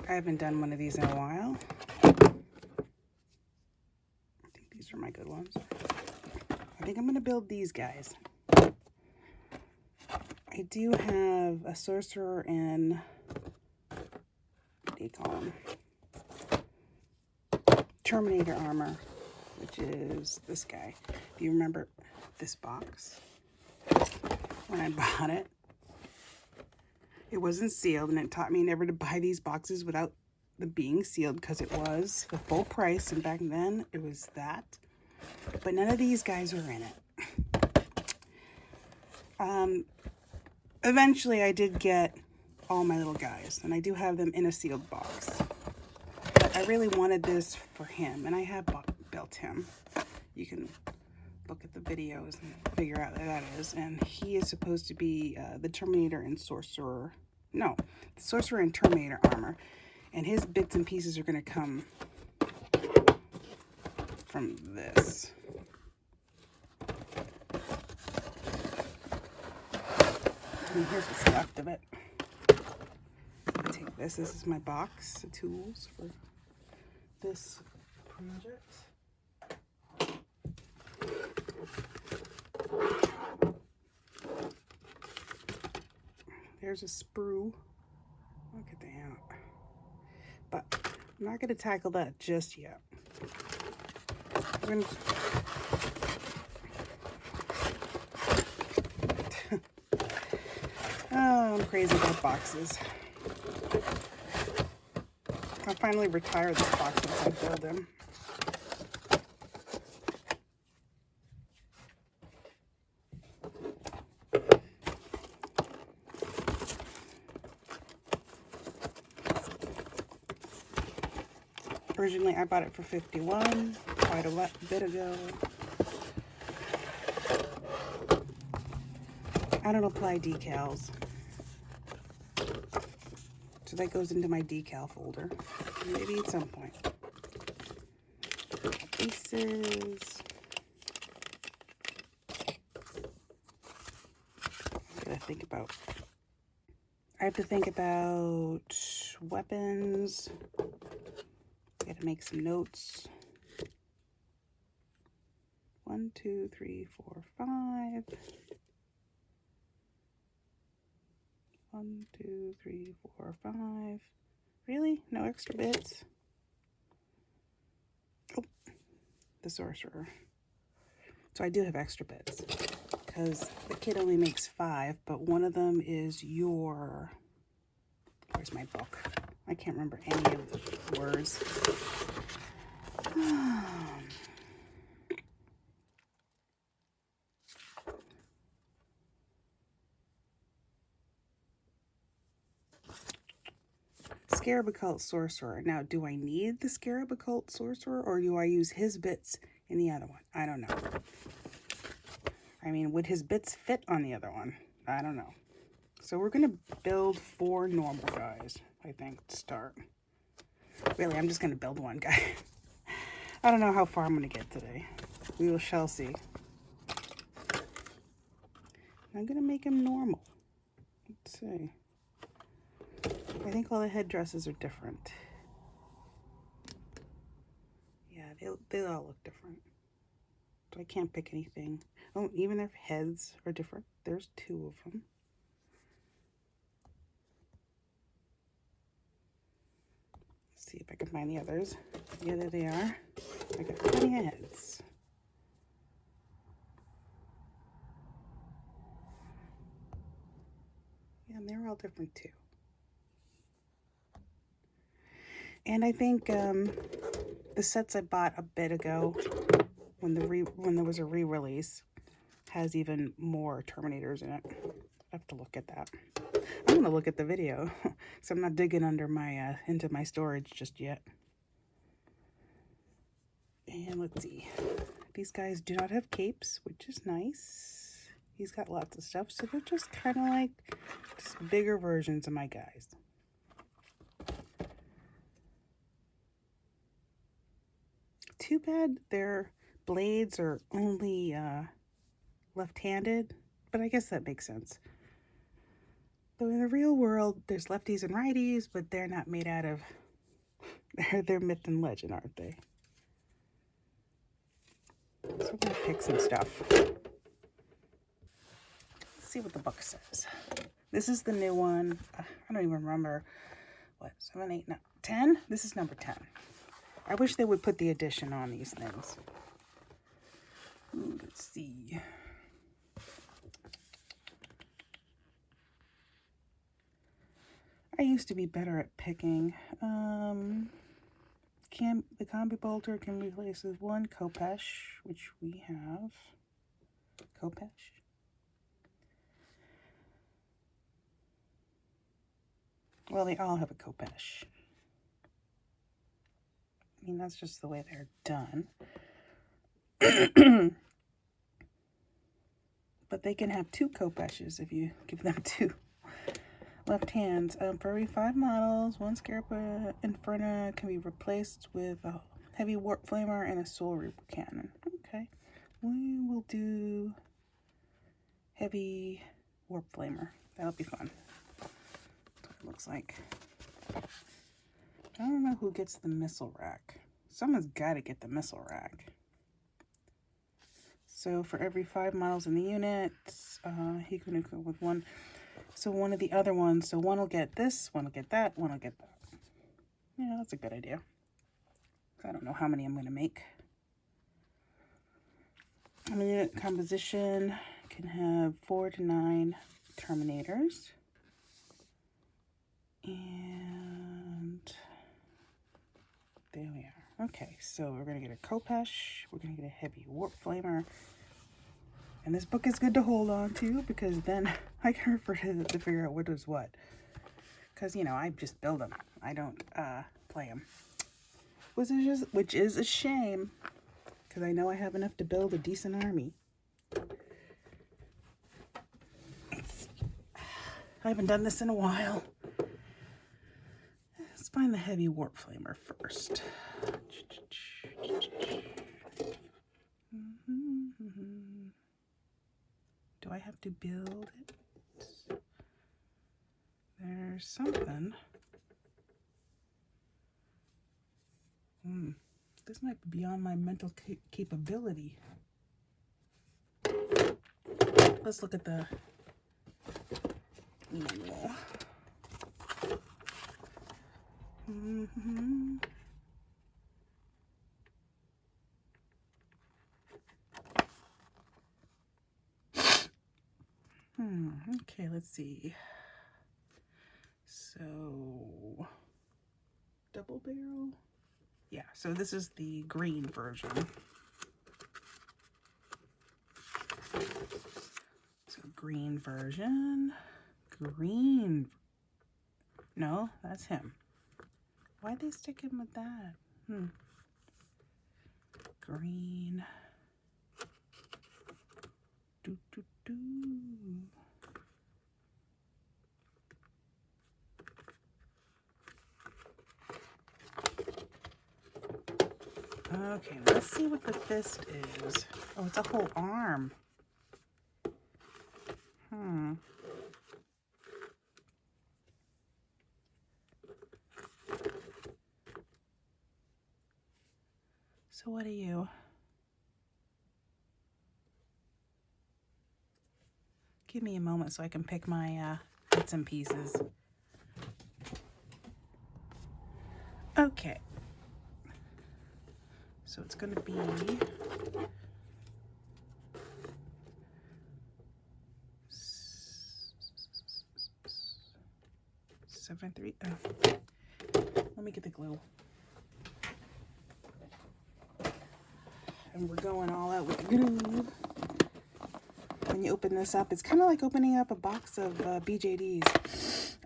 I haven't done one of these in a while. I think these are my good ones. I think I'm going to build these guys. I do have a sorcerer in, what do you call him? Terminator armor, which is this guy. Do you remember this box? When I bought it, it wasn't sealed, and it taught me never to buy these boxes without them being sealed, because it was the full price, and back then it was that. But none of these guys were in it. Eventually I did get all my little guys, and I do have them in a sealed box. But I really wanted this for him, and I have built him. You can look at the videos and figure out what that is. And he is supposed to be the Terminator and Sorcerer. No, the Sorcerer and Terminator armor. And his bits and pieces are going to come from this. And here's what's left of it. I'll take this. This is my box of tools for this project. There's a sprue. Look at that. But I'm not going to tackle that just yet. Oh, I'm crazy about boxes. I'll finally retire this box once I build him. Originally, I bought it for $51 quite a bit ago. I don't apply decals, so that goes into my decal folder. Maybe at some point. Pieces. I have to think about weapons. I gotta make some notes. 1, 2, 3, 4, 5. 1, 2, 3, 4, 5. Really? No extra bits? Oh, the sorcerer. So I do have extra bits, because the kit only makes 5, but one of them is your... Where's my book? I can't remember any of the words. Scarab Occult Sorcerer. Now, do I need the Scarab Occult Sorcerer, or do I use his bits in the other one? I don't know. I mean, would his bits fit on the other one? I don't know. So we're going to build 4 normal guys, I think, to start. Really, I'm just going to build one guy. I don't know how far I'm going to get today. We shall see. I'm going to make him normal. Let's see. I think all the headdresses are different. Yeah, they all look different. So I can't pick anything. Oh, even their heads are different. There's 2 of them. Let's see if I can find the others. Yeah, there they are. I got plenty of heads. Yeah, and they're all different too. And I think the sets I bought a bit ago, when there was a re-release, has even more Terminators in it. I have to look at that. I'm gonna look at the video, so I'm not digging under my into my storage just yet. And let's see. These guys do not have capes, which is nice. He's got lots of stuff, so they're just kind of like just bigger versions of my guys. Too bad their blades are only left-handed, but I guess that makes sense. Though in the real world, there's lefties and righties, but they're not made out of, they're myth and legend, aren't they? So we're going to pick some stuff. Let's see what the book says. This is the new one. I don't even remember. What, 7, 8, 9, 10? This is number 10. I wish they would put the edition on these things. Ooh, let's see. I used to be better at picking. The combi bolter can replace with 1 Khopesh, which we have. Khopesh. Well, they all have a Khopesh. I mean, that's just the way they're done. But they can have 2 Khopeshes if you give them 2 left hands. For every 5 models, 1 Scarab Inferno can be replaced with a heavy warp flamer and a soul reaper cannon. Okay, we will do heavy warp flamer. That'll be fun. That's what it looks like. I don't know who gets the missile rack. Someone's got to get the missile rack. So for every 5 models in the unit, he can equip with 1. So one of the other ones, so one will get this, one will get that, one will get that. Yeah, that's a good idea. I don't know how many I'm going to make. Unit composition can have 4 to 9 Terminators. And there we are. Okay, so we're going to get a Khopesh, we're going to get a heavy warp flamer. And this book is good to hold on to because then I can refer to it to figure out what is what. Because, you know, I just build them. I don't play them. Which is a shame because I know I have enough to build a decent army. I haven't done this in a while. Let's find the heavy warp flamer first. Do I have to build it? There's something. This might be beyond my mental capability. Let's look at the manual. Okay, let's see. So, double barrel? Yeah, so this is the green version. So, green version. Green. No, that's him. Why'd they stick him with that? Green. Okay, let's see what the fist is. Oh, it's a whole arm. So what are you? Give me a moment so I can pick my bits and pieces. Okay. So it's going to be 7, 3. Let me get the glue. And we're going all out with the glue. When you open this up, it's kind of like opening up a box of BJDs.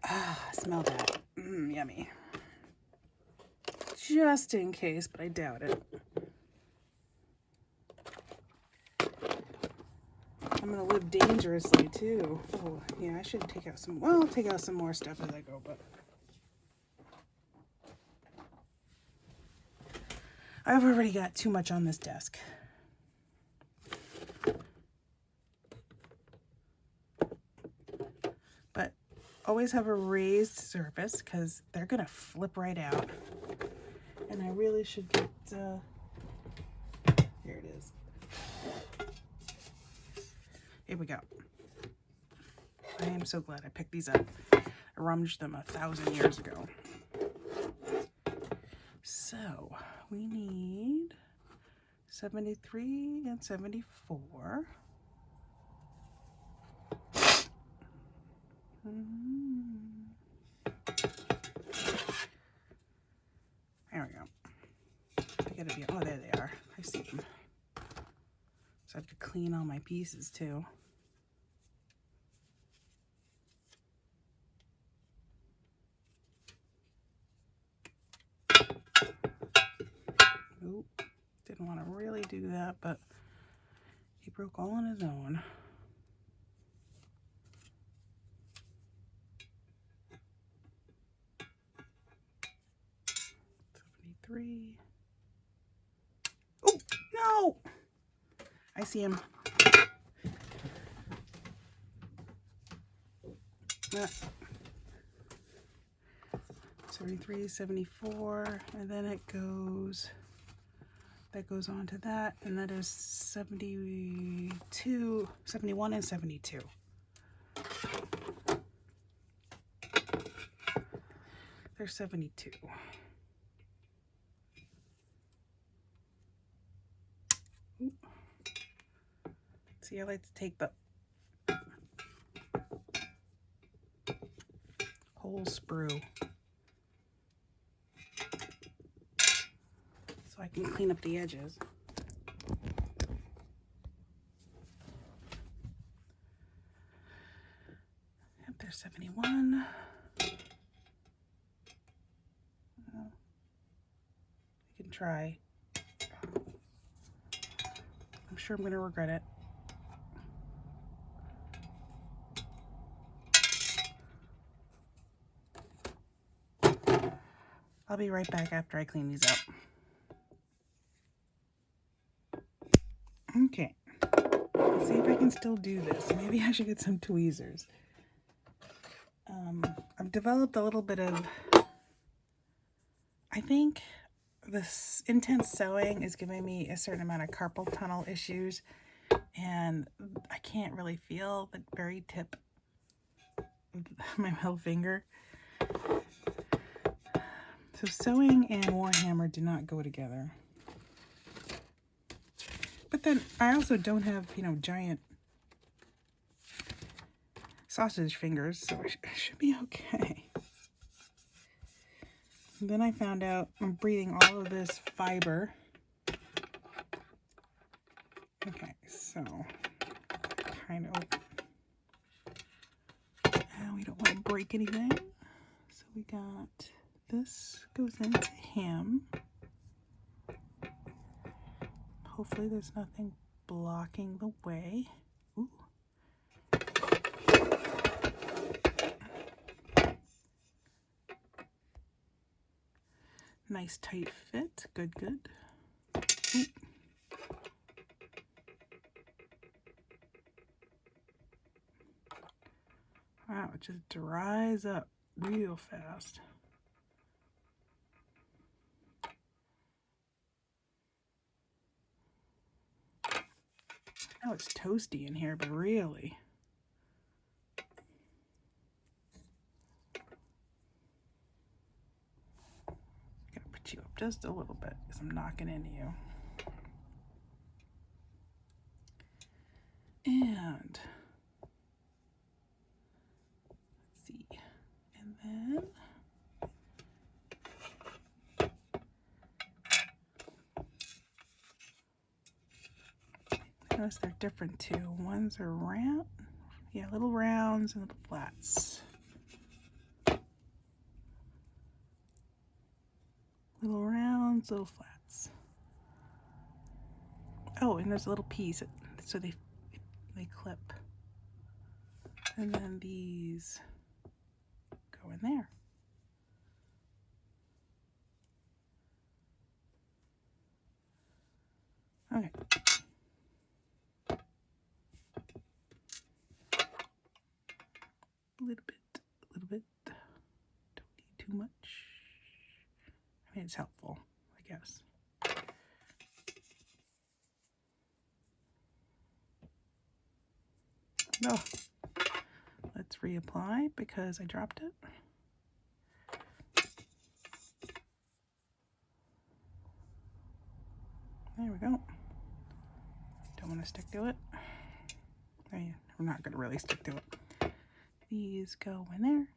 Smell that. Yummy. Just in case, but I doubt it. I'm going to live dangerously, too. Oh, yeah, I should take out some... Well, I'll take out some more stuff as I go, but... I've already got too much on this desk. But always have a raised surface because they're gonna flip right out. And I really should get, here it is. Here we go. I am so glad I picked these up. I rummaged them 1,000 years ago. So we need 73 and 74. There we go. I gotta be, oh, there they are. I see them. So I have to clean all my pieces too. Oop, didn't want to really do that, but he broke all on his own. Three. Oh, no! I see him. 73, 74, and then it goes, that goes on to that, and that is 72, 71 and 72. There's 72. Ooh. See, I like to take the whole sprue so I can clean up the edges. Yep, there's 71. I can try. I'm sure I'm going to regret it. I'll be right back after I clean these up. Okay, let's see if I can still do this. Maybe I should get some tweezers. I've developed a little bit of, I think this intense sewing is giving me a certain amount of carpal tunnel issues, and I can't really feel the very tip of my middle finger. So sewing and Warhammer do not go together. But then I also don't have, you know, giant sausage fingers, so I should be okay. And then I found out I'm breathing all of this fiber. Okay, so kind of, and we don't want to break anything. So we got, this goes into him. Hopefully there's nothing blocking the way. Ooh. Nice tight fit. Good, good. Ooh. Wow, it just dries up real fast. I know it's toasty in here, but really. Gotta put you up just a little bit because I'm knocking into you. And let's see. And then notice they're different too. Ones are round, yeah, little rounds and little flats. Little rounds, little flats. Oh, and there's a little piece, so they clip. And then these go in there. Okay. A too much? I mean, it's helpful, I guess. No. Let's reapply because I dropped it. There we go. Don't want to stick to it. We're not going to really stick to it. These go in there.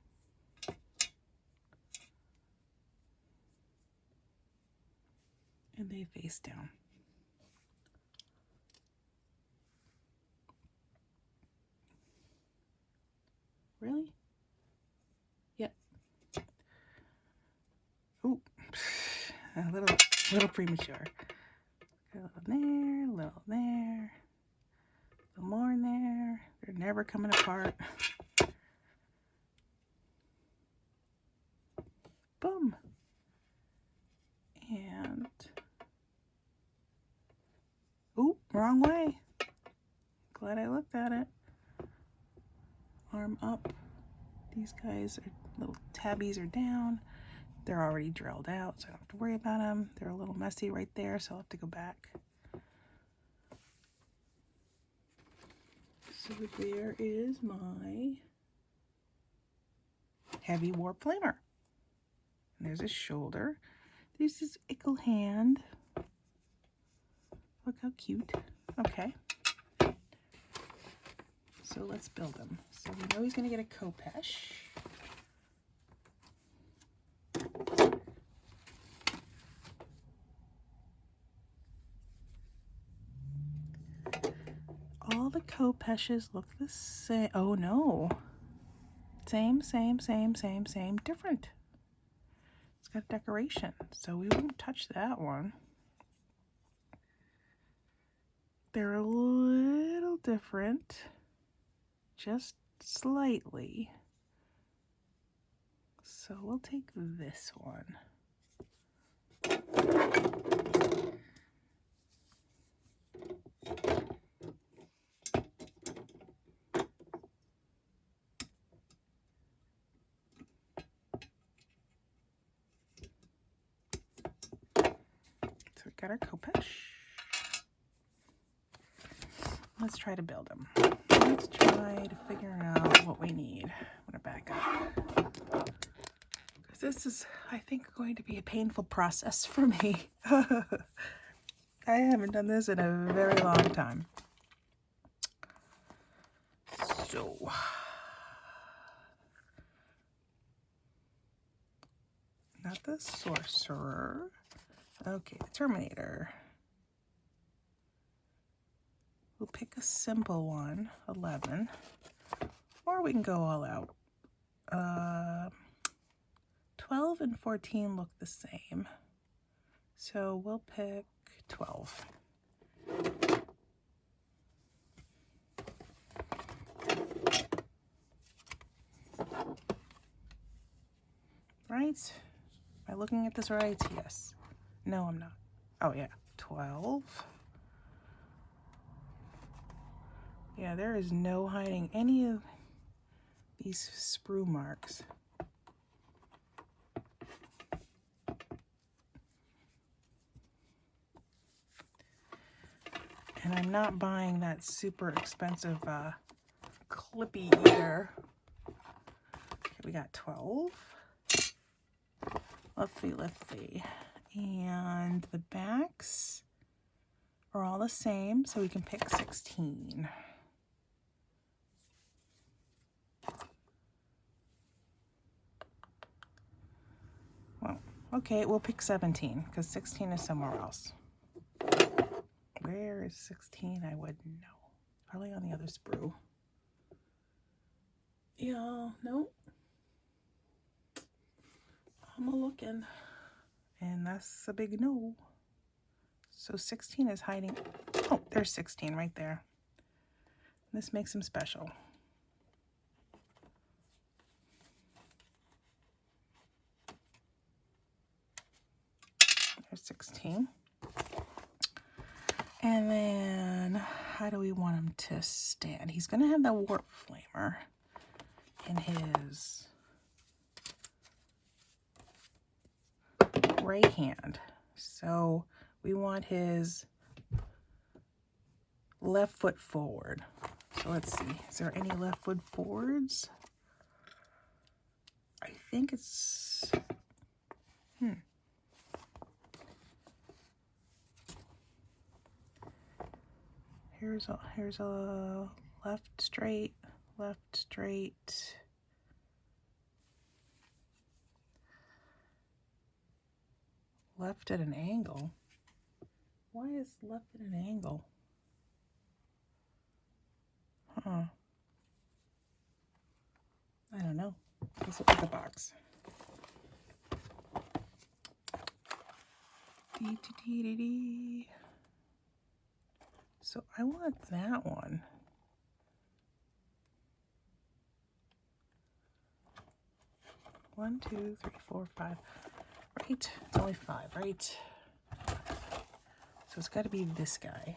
And they face down. Really? Yep. Ooh, a little premature. A little there, a little there, a little more in there. They're never coming apart. Boom. And, ooh, wrong way. Glad I looked at it. Arm up. These guys are, little tabbies are down. They're already drilled out, so I don't have to worry about them. They're a little messy right there, so I'll have to go back. So there is my heavy warp flamer. And there's his shoulder. There's his ickle hand. Look how cute. Okay. So let's build him. So we know he's going to get a Khopesh. All the Khopeshes look the same. Oh no. Same, different. It's got decoration, so we won't touch that one. They're a little different, just slightly. So we'll take this one. So we got our Khopesh. Let's try to build them. Let's try to figure out what we need. I'm gonna back up. This is, I think, going to be a painful process for me. I haven't done this in a very long time. So, not the sorcerer. Okay, the Terminator. We'll pick a simple one, 11, or we can go all out. 12 and 14 look the same, so we'll pick 12. Right? Am I looking at this right? Yes. No, I'm not. Oh yeah, 12. Yeah, there is no hiding any of these sprue marks. And I'm not buying that super expensive clippy either. Okay, we got 12. Lefty. And the backs are all the same, so we can pick 16. Well, okay, we'll pick 17, because 16 is somewhere else. Where is 16? I wouldn't know. Probably on the other sprue. Yeah, no. I'm a-looking. And that's a big no. So 16 is hiding. Oh, there's 16 right there. This makes him special. There's 16. And then, how do we want him to stand? He's going to have the warp flamer in his right hand. So we want his left foot forward. So let's see, is there any left foot forwards? I think it's, Here's a left straight, left at an angle. Why is left at an angle? I don't know. Let's look at the box. So I want that one. One, two, three, four, five. Right? It's only 5, right? So it's got to be this guy.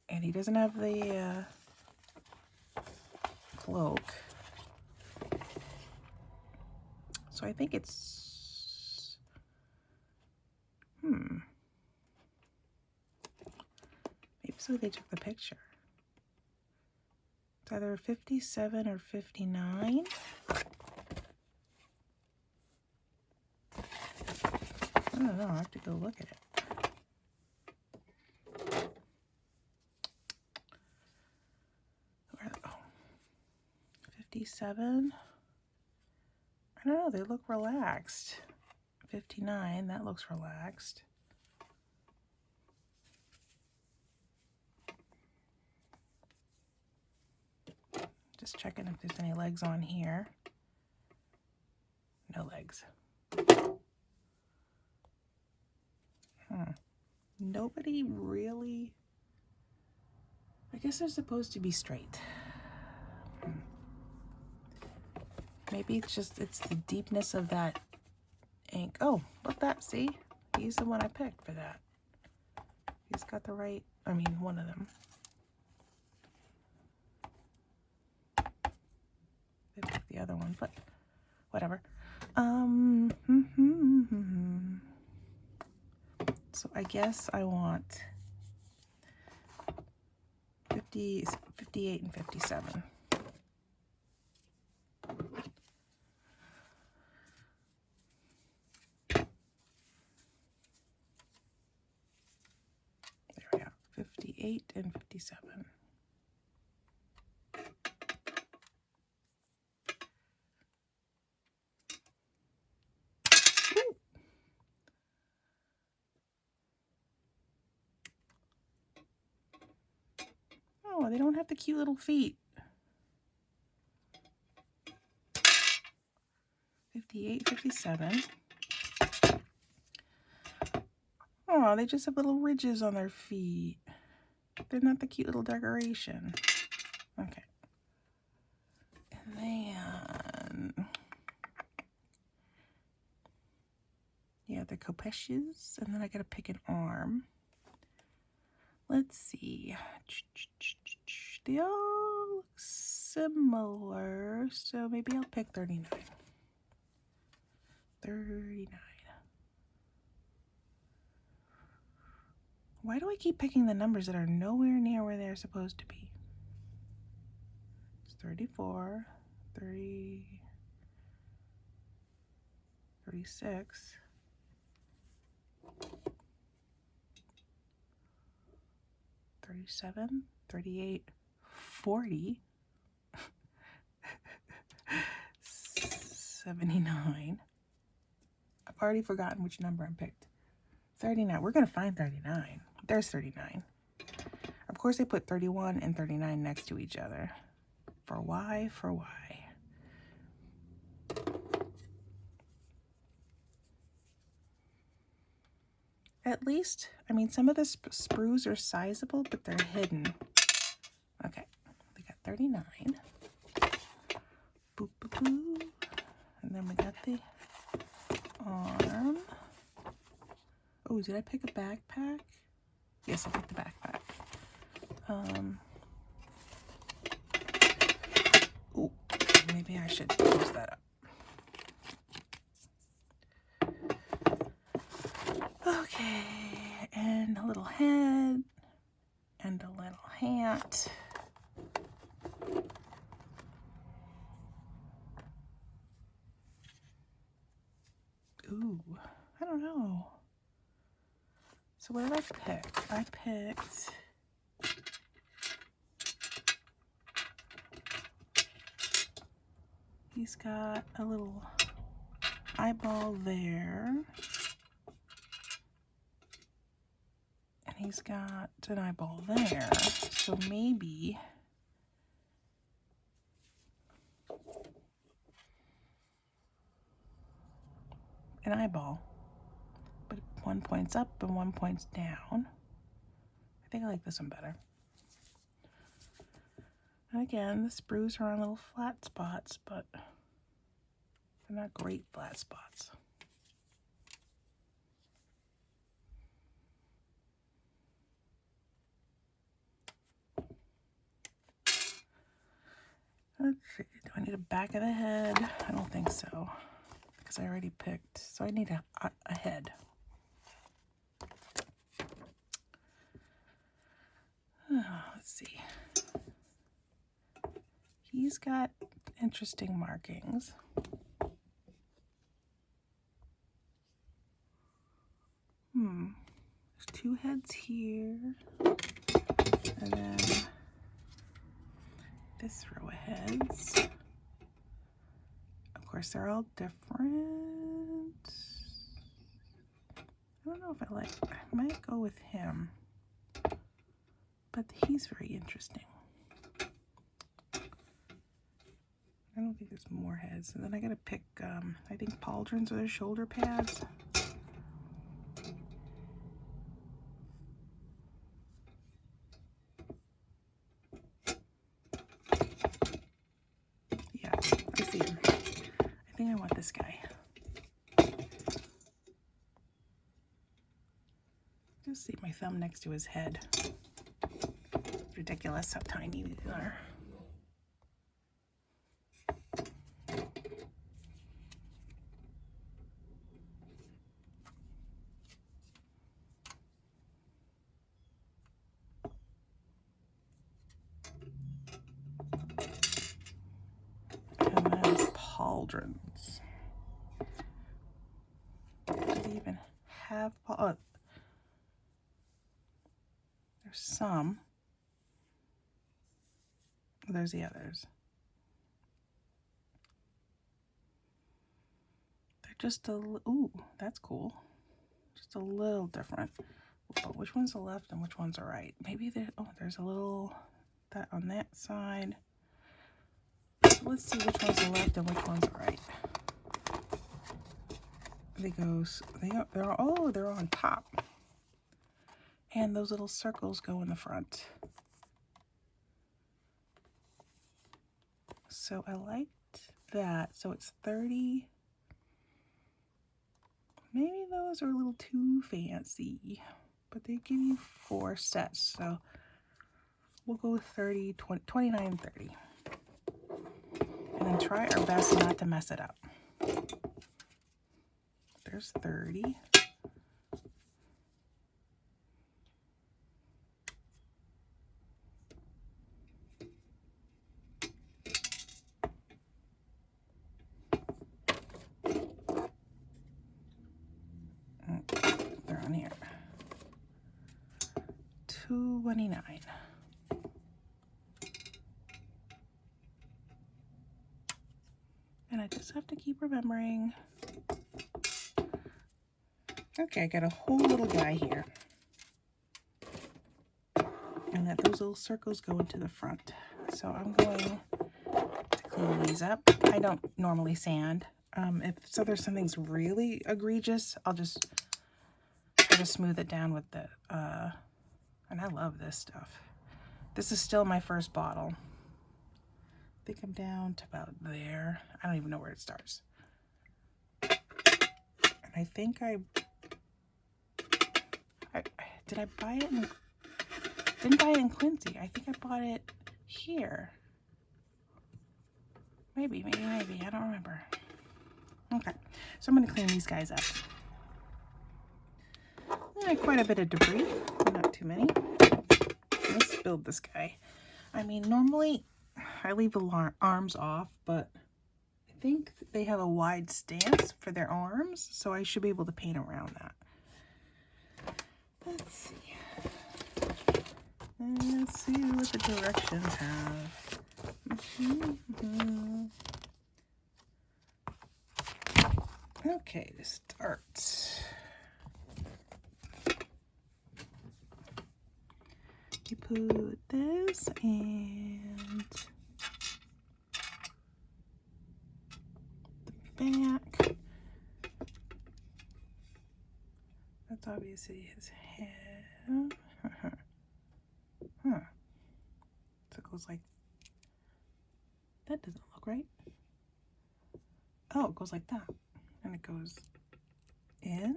And he doesn't have the cloak. So I think it's, maybe so they took the picture. It's either 57 or 59. I don't know, I have to go look at it. 57. I don't know, they look relaxed. 59, that looks relaxed. Just checking if there's any legs on here. No legs. Nobody really... I guess they're supposed to be straight. Maybe it's the deepness of that ink. Oh, look at that, see? He's the one I picked for that. He's got the right, I mean, one of them. They picked the other one, but whatever. So I guess I want 50, 58 and 57. There we are, 58 and 57. Oh, they don't have the cute little feet. 58, 57. Oh, they just have little ridges on their feet. They're not the cute little decoration. Okay. And then... yeah, the copeches. And then I gotta pick an arm. Let's see. They all look similar, so maybe I'll pick 39. 39. Why do I keep picking the numbers that are nowhere near where they're supposed to be? It's 34, 30, 36. 37, 38, 40, 79. I've already forgotten which number I picked. 39. We're going to find 39. There's 39. Of course, they put 31 and 39 next to each other. For why? For why? At least, I mean, some of the sprues are sizable, but they're hidden. Okay, we got 39. Boop, boop, boop. And then we got the arm. Oh, did I pick a backpack? Yes, I picked the backpack. Oh, maybe I should close that up. that. Ooh, I don't know. So what did I pick? I picked he's got a little eyeball there. And he's got an eyeball there. So maybe an eyeball. But one point's up and one point's down. I think I like this one better. And again, the sprues are on little flat spots, but they're not great flat spots. Let's see, do I need a back of the head? I don't think so, because I already picked, so I need a head. Let's see. He's got interesting markings. There's two heads here, and then this row of heads. Of course, they're all different. I don't know if I might go with him, but he's very interesting. I don't think there's more heads. And then I gotta pick, I think pauldrons are their shoulder pads. Yeah, I see him. I think I want this guy. Just see my thumb next to his head. Ridiculous how tiny these are. And then pauldrons. Do they even have oh, there's some. There's the others. They're just a ooh, that's cool. Just a little different. But which one's the left and which one's the right? Maybe there. Oh, there's a little that on that side. So let's see which one's the left and which one's the right. They're on top, and those little circles go in the front. So I liked that. So it's 30. Maybe those are a little too fancy, but they give you 4 sets. So we'll go with 30, 20, 29, 30. And then try our best not to mess it up. There's 30. They're on here. 229. And I just have to keep remembering. Okay, I got a whole little guy here. And that those little circles go into the front. So I'm going to clean these up. I don't normally sand. If there's something's really egregious, I'll just try to smooth it down with the, and I love this stuff. This is still my first bottle. I think I'm down to about there. I don't even know where it starts. And I think did I buy it in, didn't buy it in Quincy. I think I bought it here. Maybe, I don't remember. Okay, so I'm gonna clean these guys up. Quite a bit of debris, not too many. Let's build this guy. I mean, normally I leave the arms off, but I think they have a wide stance for their arms, so I should be able to paint around that. Let's see. Let's see what the directions have. Okay, to start. You put this and the back. That's obviously his head. Huh. So it goes like, that doesn't look right. Oh, it goes like that. And it goes in.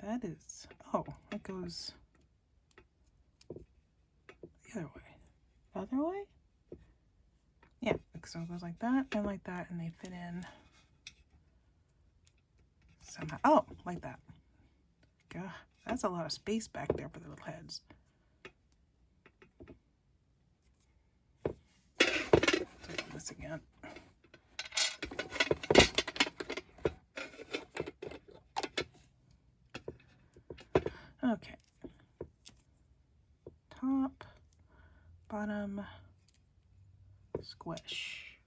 That is, oh, it goes the other way. The other way? Yeah, so it goes like that, and they fit in somehow. Oh, like that. God, that's a lot of space back there for the little heads. Let's do this again. Okay. Top, bottom, squish.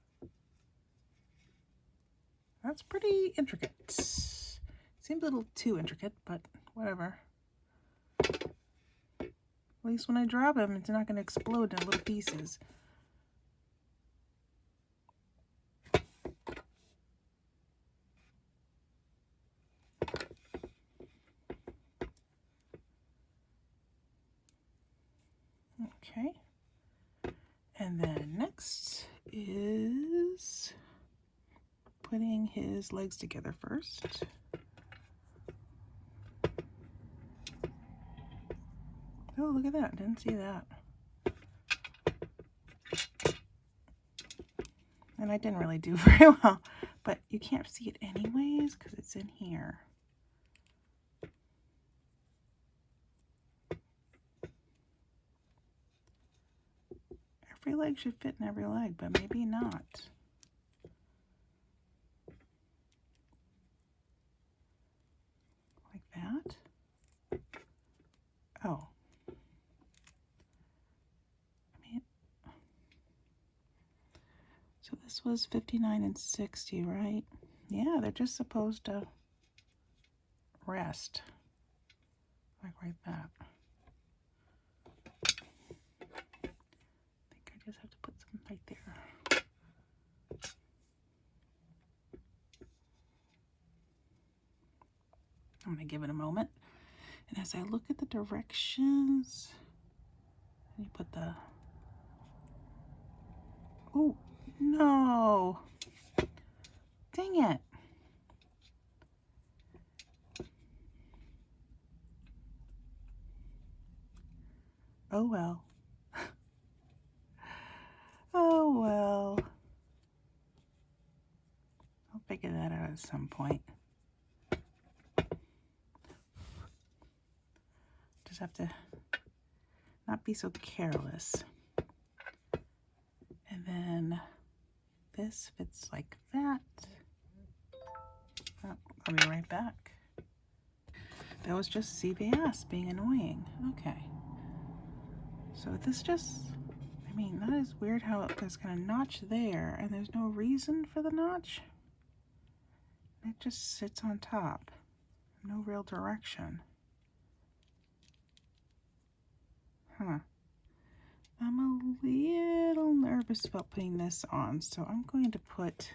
That's pretty intricate. Seems a little too intricate, but whatever. At least when I drop him, it's not going to explode in little pieces. Okay. And then next is putting his legs together first. Oh, look at that. Didn't see that. And I didn't really do very well, but you can't see it anyways because it's in here. Every leg should fit in every leg, but maybe not. Like that. Oh. So this was 59 and 60, right? Yeah, they're just supposed to rest. Like right that. I think I just have to put some right there. I'm going to give it a moment. And as I look at the directions, you put the... Oh, no. Dang it. Oh, well. Oh, well. I'll figure that out at some point. Just have to not be so careless. And then this fits like that. Oh, I'll be right back. That was just CVS being annoying. Okay. So this just, I mean, that is weird how there's kind of notch there and there's no reason for the notch. It just sits on top. No real direction. Huh. I'm a little nervous about putting this on, so I'm going to put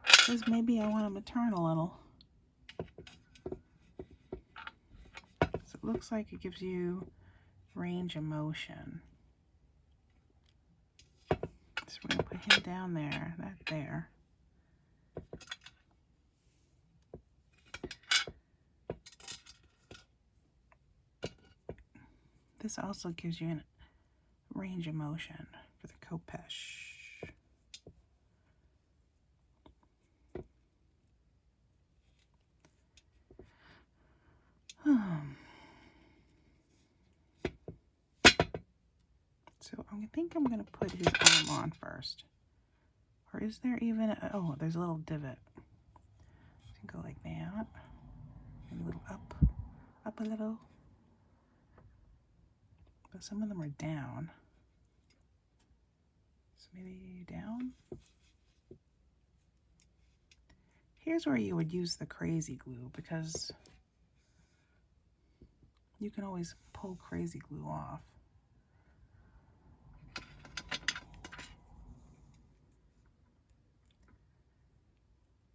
because maybe I want him to turn a little. So it looks like it gives you range of motion. So we're going to put him down there, that there. This also gives you a range of motion for the Kopesh. So I think I'm going to put his arm on first. Or is there even oh, there's a little divot. So you can go like that. And a little up a little. But some of them are down. So maybe down. Here's where you would use the crazy glue, because you can always pull crazy glue off.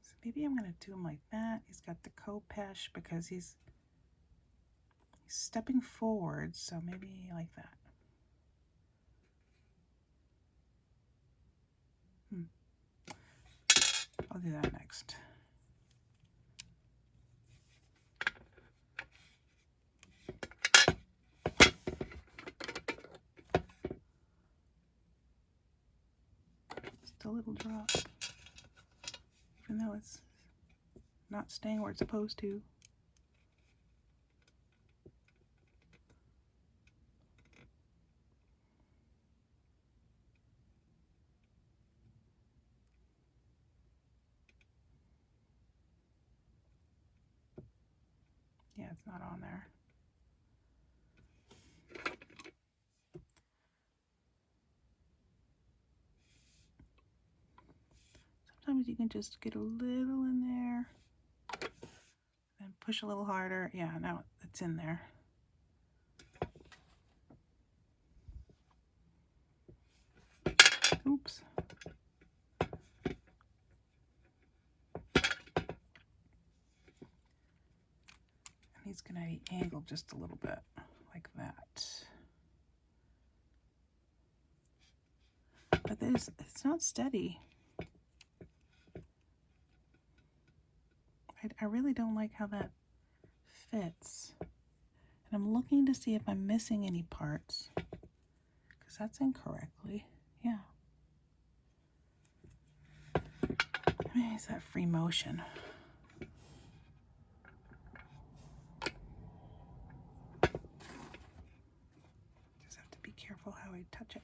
So maybe I'm going to do him like that. He's got the Kopesh because he's stepping forward, so maybe like that. I'll do that next. Just a little drop, even though it's not staying where it's supposed to. Yeah, it's not on there. Sometimes you can just get a little in there and push a little harder. Yeah, now it's in there. Oops. And he's going to be angled just a little bit like that. But it's not steady. I really don't like how that fits. And I'm looking to see if I'm missing any parts, because that's incorrectly. Yeah. Maybe it's that free motion. Just have to be careful how I touch it.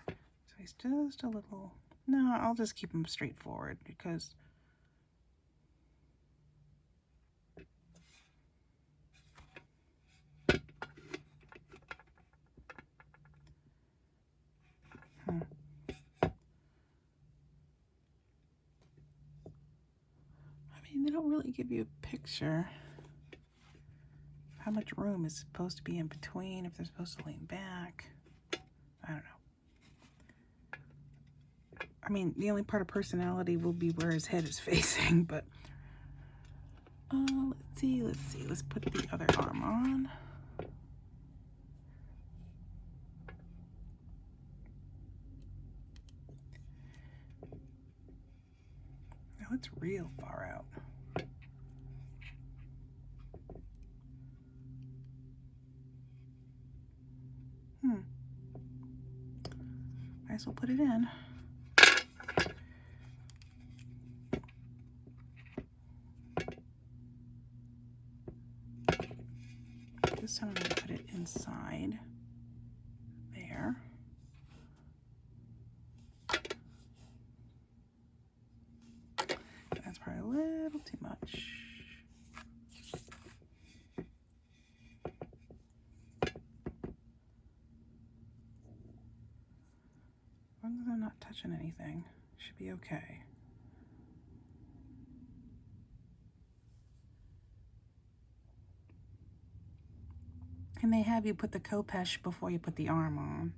So he's just a little... No, I'll just keep him straightforward, because... They don't really give you a picture of how much room is supposed to be in between, if they're supposed to lean back. I don't know. I mean, the only part of personality will be where his head is facing, but let's see. Let's put the other arm on. Now it's real far out. Might as well put it in. This time I'm going to put it inside there. That's probably a little too much. As long as I'm not touching anything, should be okay. And they have you put the Kopesh before you put the arm on.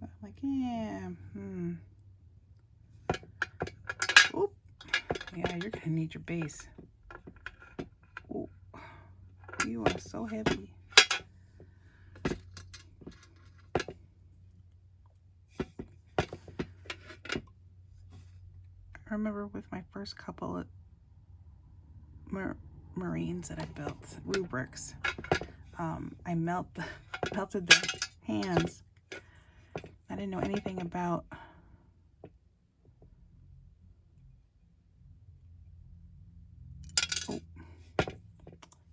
But I'm like, yeah, Oop. Yeah, you're gonna need your base. Ooh. You are so heavy. I remember with my first couple of Marines that I built, rubrics, I melted their hands. I didn't know anything about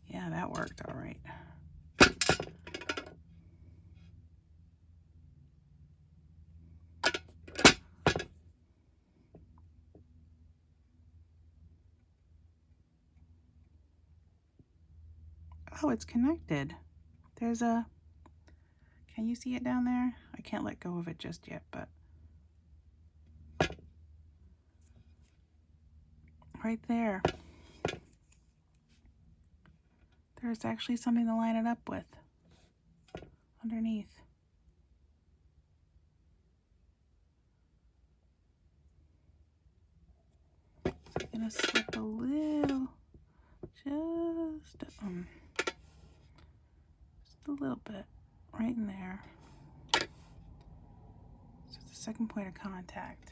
yeah, that worked all right. Oh, it's connected. There's a, can you see it down there? I can't let go of it just yet, but right there, there's actually something to line it up with underneath. So I'm gonna slip a little, just a little bit right in there. So it's the second point of contact.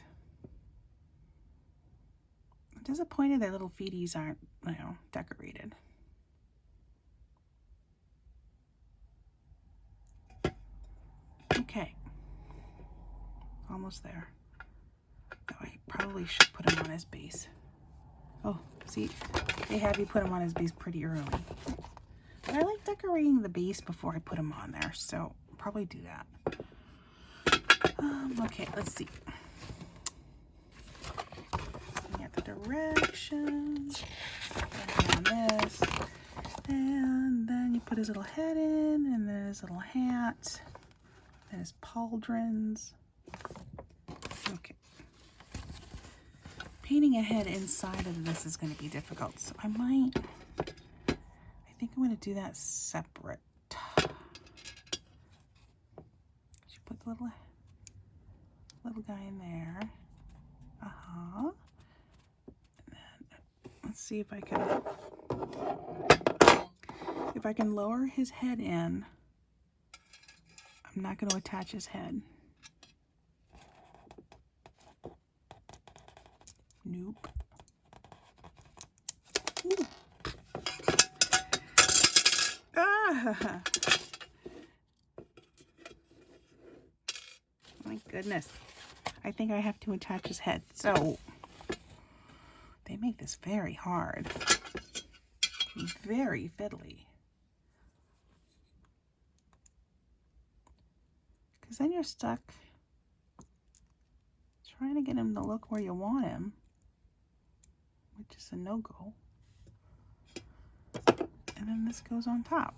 I'm disappointed that little feeties aren't, you know, decorated. Okay, almost there. Though I probably should put him on his base. Oh, see, they have you put him on his base pretty early. But I like decorating the base before I put him on there, so I'll probably do that. Okay, let's see. Looking at the directions, and this, and then you put his little head in, and then his little hat, and his pauldrons. Okay. Painting a head inside of this is going to be difficult, so I think I'm going to do that separate. Should put the little guy in there. And then let's see if I can lower his head in. I'm not going to attach his head. Nope. Ooh. Ah! My goodness. I think I have to attach his head. So, they make this very hard. Very fiddly. Because then you're stuck trying to get him to look where you want him, which is a no-go. And then this goes on top.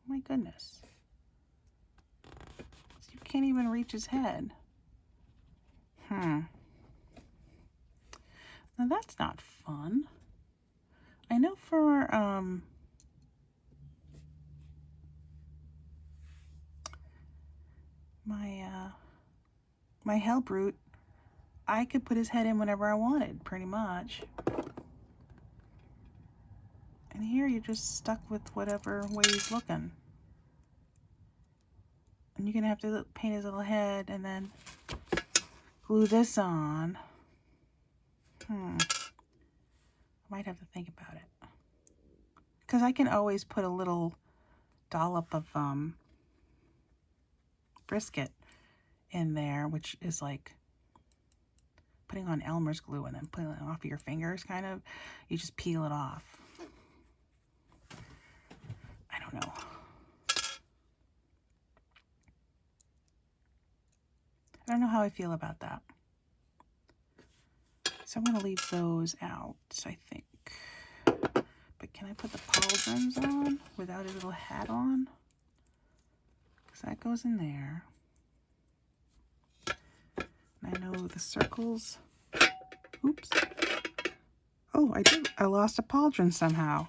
My goodness. So you can't even reach his head. Now that's not fun. I know for my Hellbrute, I could put his head in whenever I wanted, pretty much. And here you're just stuck with whatever way he's looking. And you're gonna have to paint his little head and then glue this on. I might have to think about it. Because I can always put a little dollop of brisket in there, which is like putting on Elmer's glue and then putting it off your fingers, kind of. You just peel it off. I don't know. I don't know how I feel about that. So I'm going to leave those out, I think. But can I put the pauldrons on without his little hat on? Because that goes in there. And I know the circles. Oops. Oh, I lost a pauldron somehow.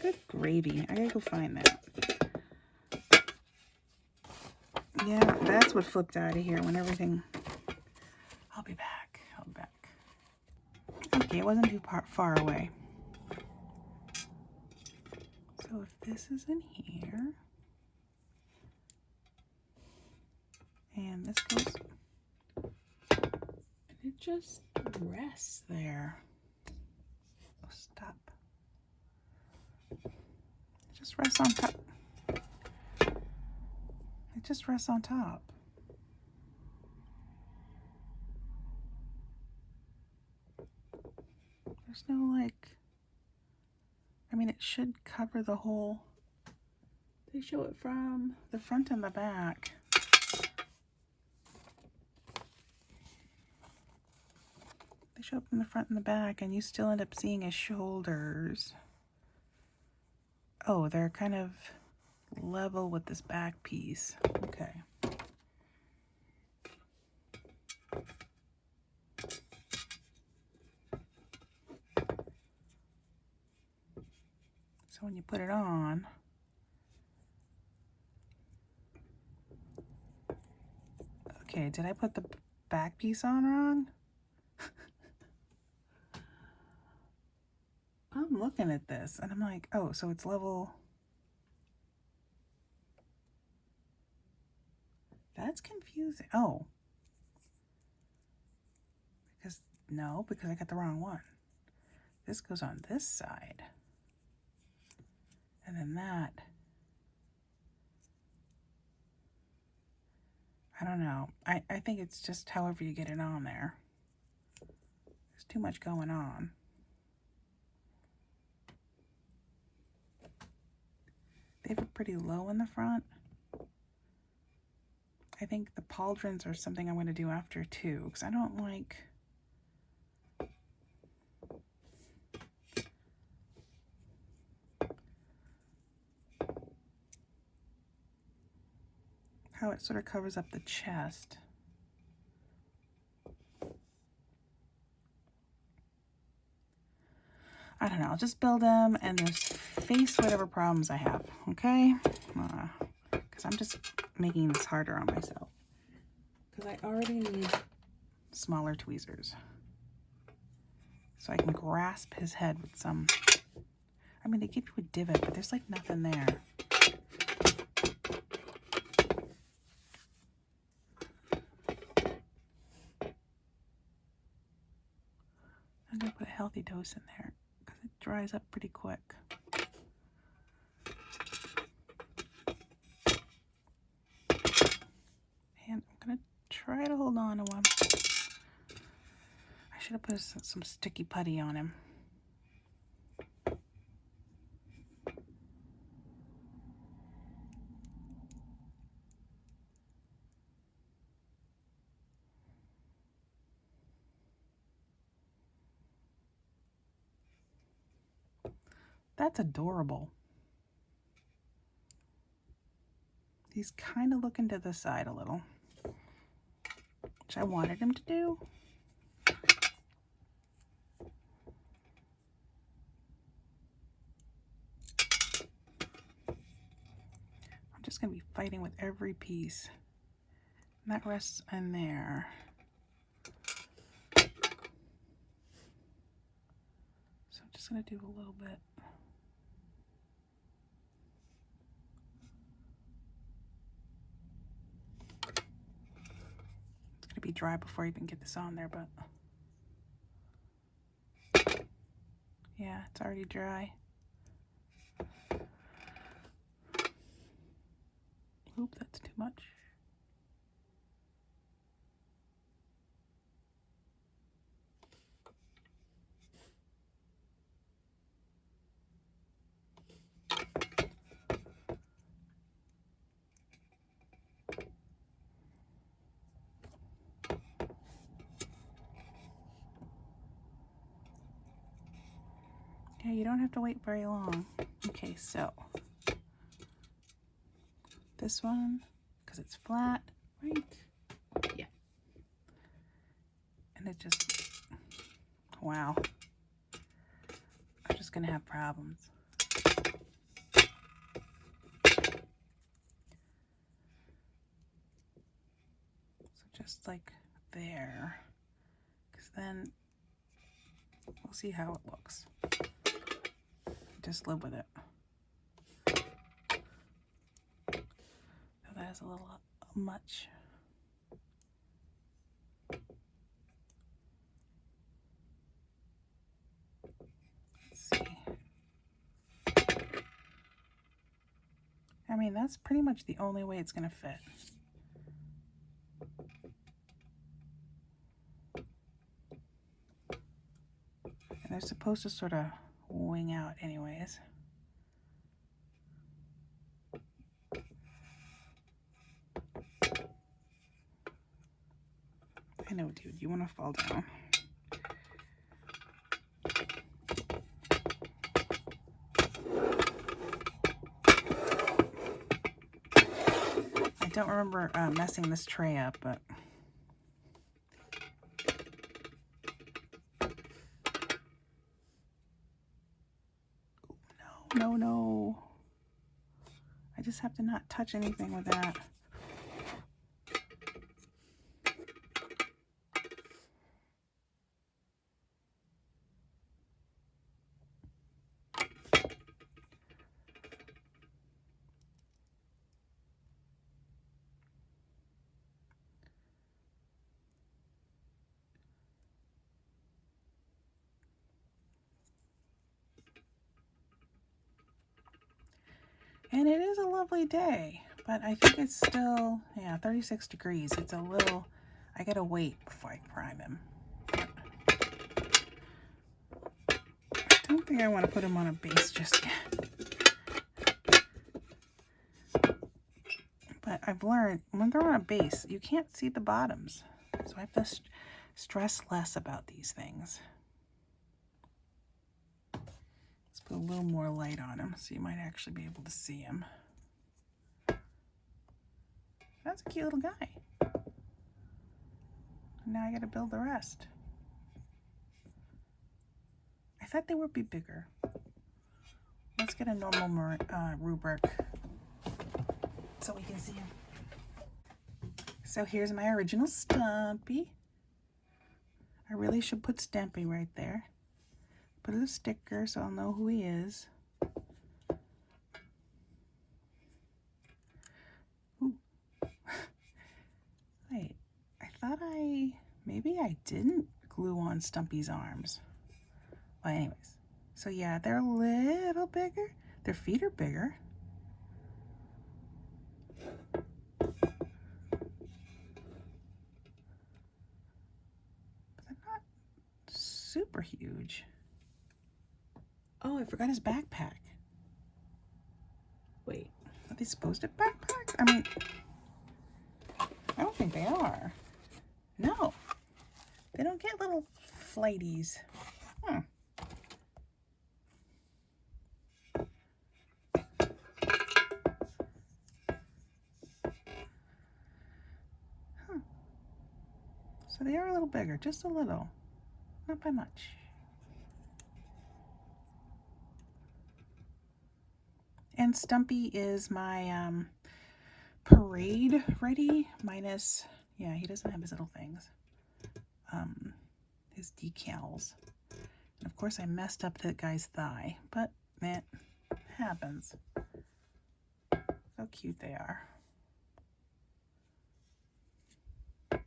Good gravy. I gotta go find that. Yeah, that's what flipped out of here when everything... I'll be back. Okay, it wasn't too far away. So if this is in here, and this goes, and it just rests there. Oh, stop. It just rests on top. It just rests on top. There's no, like, I mean, it should cover the whole, they show it from the front and the back. They show up in the front and the back, and you still end up seeing his shoulders. Oh, they're kind of level with this back piece. Okay. So when you put it on, okay, did I put the back piece on wrong? I'm looking at this and I'm like, oh, so it's level. That's confusing. Oh. Because I got the wrong one. This goes on this side. And then that. I don't know. I think it's just however you get it on there. There's too much going on. They have it pretty low in the front. I think the pauldrons are something I'm going to do after too, because I don't like how it sort of covers up the chest. I don't know, I'll just build them and just face whatever problems I have, okay? Because I'm just making this harder on myself. Because I already need smaller tweezers. So I can grasp his head with some... I mean, they give you a divot, but there's like nothing there. I'm going to put a healthy dose in there because it dries up pretty quick. And I'm going to try to hold on to him. I should have put some sticky putty on him. That's adorable. He's kind of looking to the side a little, which I wanted him to do. I'm just going to be fighting with every piece. And that rests in there. So I'm just going to do a little bit. It's going to be dry before I even get this on there, but yeah, it's already dry. Oop, that's too much. Yeah, you don't have to wait very long. Okay, so this one, because it's flat, right? Yeah. And it just, wow. I'm just gonna have problems. So just like there, because then we'll see how it looks. Just live with it. So that is a little much. Let's see. I mean, that's pretty much the only way it's gonna fit. And they're supposed to sort of wing out anyways. I know, dude, you want to fall down. don't remember messing this tray up, but no. I just have to not touch anything with that. And it is a lovely day, but I think it's still, yeah, 36 degrees. It's a little, I gotta wait before I prime him. I don't think I want to put him on a base just yet. But I've learned, when they're on a base, you can't see the bottoms. So I have to stress less about these things. Put a little more light on him so you might actually be able to see him. That's a cute little guy. Now I gotta build the rest. I thought they would be bigger. Let's get a normal rubric so we can see him. So here's my original Stumpy. I really should put Stampy right there. Put a sticker so I'll know who he is. Ooh. Wait, I thought maybe I didn't glue on Stumpy's arms. Well, anyways. So yeah, they're a little bigger. Their feet are bigger. But they're not super huge. Oh, I forgot his backpack. Wait, are they supposed to backpack? I mean, I don't think they are. No, they don't get little flighties. Huh. So they are a little bigger, just a little, not by much. And Stumpy is my parade ready, minus, yeah, he doesn't have his little things. His decals. And of course I messed up that guy's thigh, but it happens. So cute they are. I'm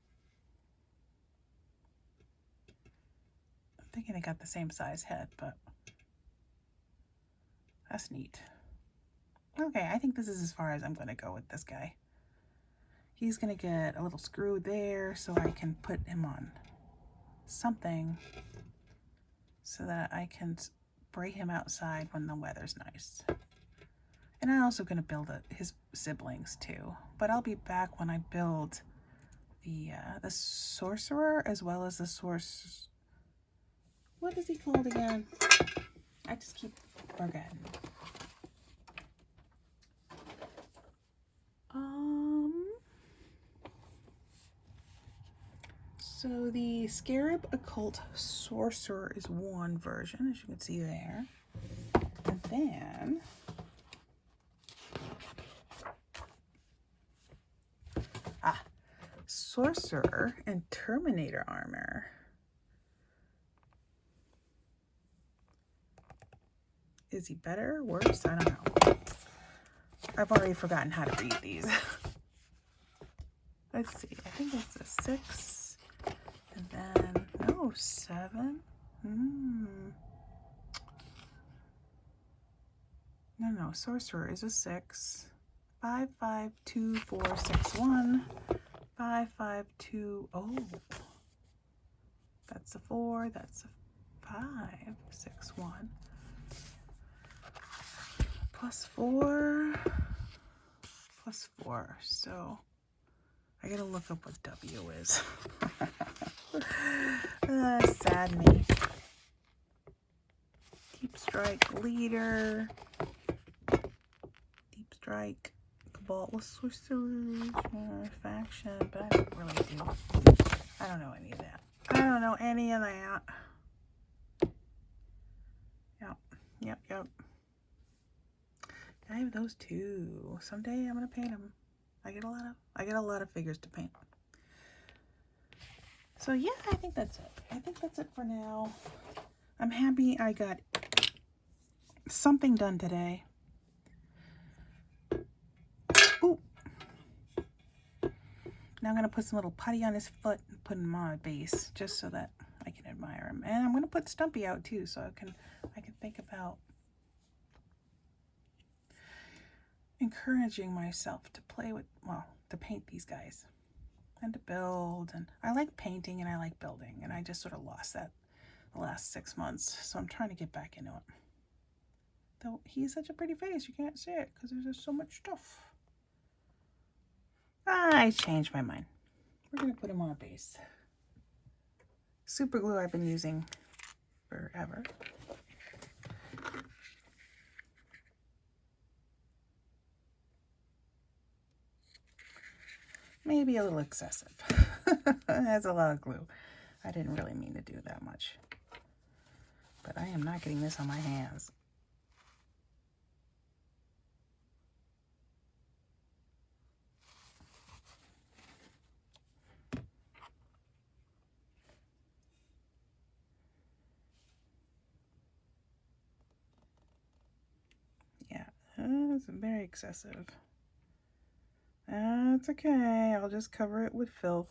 thinking they got the same size head, but that's neat. Okay, I think this is as far as I'm going to go with this guy. He's going to get a little screw there so I can put him on something so that I can spray him outside when the weather's nice. And I'm also going to build his siblings too. But I'll be back when I build the sorcerer as well as the what is he called again? I just keep forgetting. So the Scarab Occult Sorcerer is one version, as you can see there. And then Sorcerer and Terminator armor. Is he better or worse? I don't know. I've already forgotten how to read these. Let's see. I think it's a 6. And then, no, 7. No, Sorcerer is a 6. 5, 5, 2, 4, 6, 1. 5, 5, 2, oh. That's a 4, that's a 5, 6, 1. Plus 4, plus 4. So I gotta look up what W is. Sad me. Deep Strike Leader. Deep Strike Vaultless Sorcerers faction, but I don't really do. I don't know any of that. I don't know any of that. Yep. I have those too. Someday I'm gonna paint them. I get a lot of figures to paint. So yeah, I think that's it for now. I'm happy I got something done today. Ooh. Now I'm going to put some little putty on his foot and put him on a base just so that I can admire him. And I'm going to put Stumpy out too so I can think about encouraging myself to play with, well, to paint these guys and to build. And I like painting and I like building, and I just sort of lost that the last 6 months. So I'm trying to get back into it. Though he's such a pretty face, you can't see it because there's just so much stuff. I changed my mind. We're going to put him on a base. Super glue I've been using forever. Maybe a little excessive. That's a lot of glue. I didn't really mean to do that much. But I am not getting this on my hands. Yeah, that's very excessive. That's okay. I'll just cover it with filth.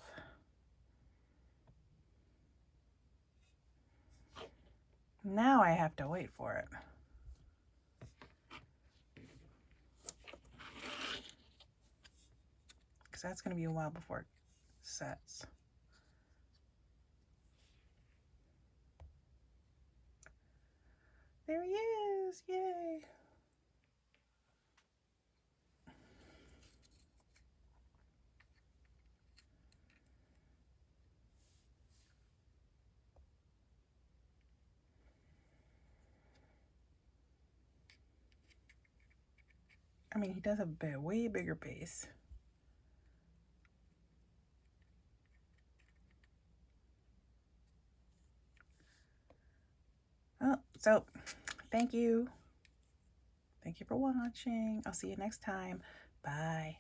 Now I have to wait for it. Because that's going to be a while before it sets. There he is! Yay! I mean, he does have a way bigger base. Oh, so thank you. Thank you for watching. I'll see you next time. Bye.